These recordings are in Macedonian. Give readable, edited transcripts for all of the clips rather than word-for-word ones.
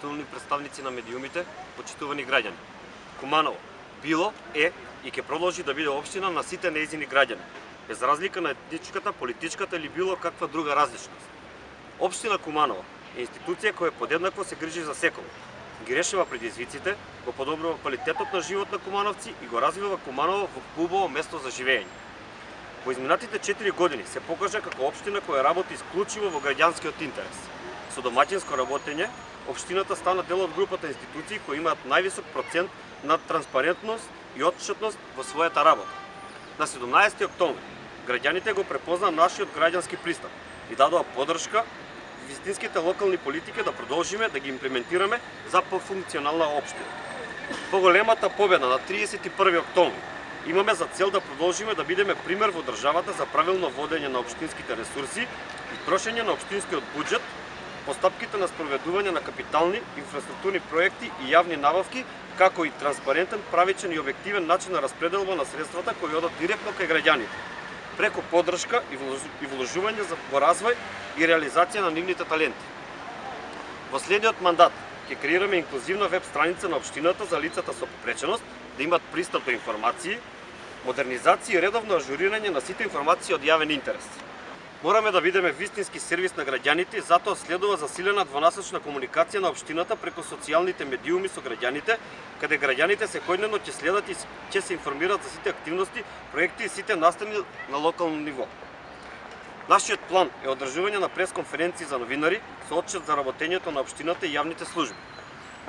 почитувани представници на медиумите, почитувани граѓани. Куманово било е и ќе продолжи да биде општина на сите нејзини граѓани, без разлика на етничката, политичката или било каква друга различност. Општина Куманово е институција која подеднакво се грижи за секој. Ги решава предизвиците, го подобрува квалитетот на живот на кумановци и го развива Куманово во убаво место за живење. Во изминатите 4 години се покажа како општина која работи исклучиво во граѓанскиот интерес. Со домаќинско работење, општината стана дел од групата институции кои имаат највисок процент на транспарентност и отчетност во својата работа. На 17 октомври граѓаните го препознаа нашиот граѓански пристап и дадоа поддршка вистинските локални политики да продолжиме да ги имплементираме за пофункционална општина. Поголемата победа на 31 октомври имаме за цел да продолжиме да бидеме пример во државата за правилно водење на општинските ресурси и трошење на општинскиот буџет, постапките на спроведување на капитални инфраструктурни проекти и јавни набавки, како и транспарентен, правичен и објективен начин на распределба на средствата кои одат директно кај граѓаните, преку поддршка и вложување во развој и реализација на нивните таленти. Во следниот мандат ќе креираме инклузивна веб страница на општината за лицата со попреченост да имат пристап до информации, модернизација и редовно ажурирање на сите информации од јавен интерес. Мораме да бидеме вистински сервис на граѓаните и затоа следува засилена двонасочна комуникација на општината преку социјалните медиуми со граѓаните, каде граѓаните секојдневно ќе следат и ќе се информираат за сите активности, проекти и сите настани на локално ниво. Нашиот план е одржување на пресконференции за новинари со отчет за работењето на општината и јавните служби.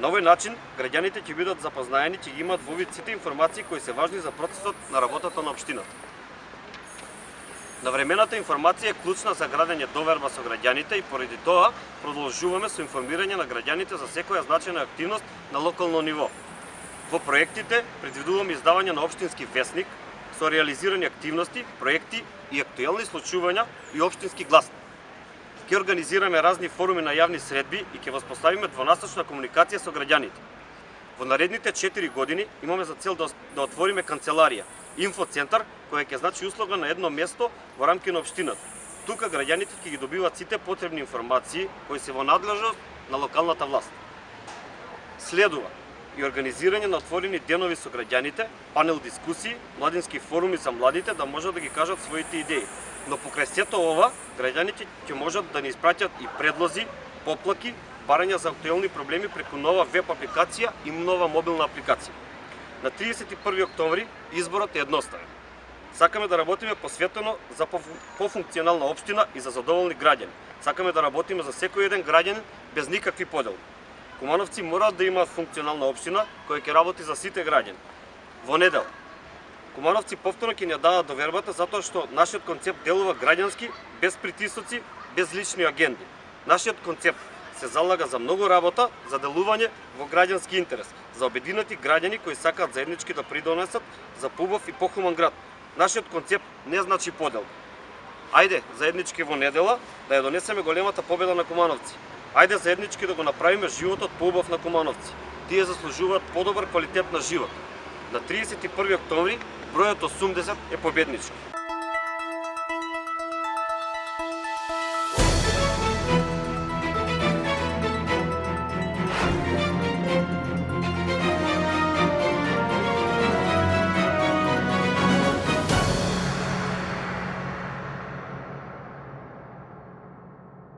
На овој начин, граѓаните ќе бидат запознаени, ќе ги имаат во вид сите информации кои се важни за процесот на работата на општината. Навремената информација е клучна за градење доверба со граѓаните и поради тоа продолжуваме со информирање на граѓаните за секоја значајна активност на локално ниво. Во проектите предвидуваме издавање на општински весник со реализирани активности, проекти и актуелни случувања и општински гласник. Ќе организираме разни форуми на јавни средби и ќе воспоставиме двонасочна комуникација со граѓаните. Во наредните 4 години имаме за цел да отвориме канцеларија, инфоцентар, која ќе значи услуга на едно место во рамки на општината. Тука граѓаните ќе ги добиваат сите потребни информации кои се во надлежност на локалната власт. Следува и организирање на отворени денови со граѓаните, панел дискусии, младински форуми за младите да можат да ги кажат своите идеи. Но покрај сето ова, граѓаните ќе можат да ни испраќат и предлози, поплаки, барања за актуелни проблеми преку нова веб апликација и нова мобилна апликација. На 31 октомври изборот е едноставен. Сакаме да работиме посветено за пофункционална општина и за задоволни граѓани. Сакаме да работиме за секој еден граѓанин без никакви подели. Кумановци мораат да имаат функционална општина која ќе работи за сите граѓани. Во недела Кумановци повторно ќе ни дадат довербата затоа што нашиот концепт делува граѓански, без притисоци, без лични агенди. Нашиот концепт се залага за многу работа, за делување во граѓански интерес, за обединети граѓани кои сакаат заеднички да придонесат за поубав и похуман град. Нашиот концепт не значи подел. Ајде заеднички во недела да ја донесеме големата победа на кумановци. Ајде заеднички да го направиме животот поубав на кумановци. Тие заслужуваат подобар квалитет на живот. На 31 октомври бројот 80 е победнички.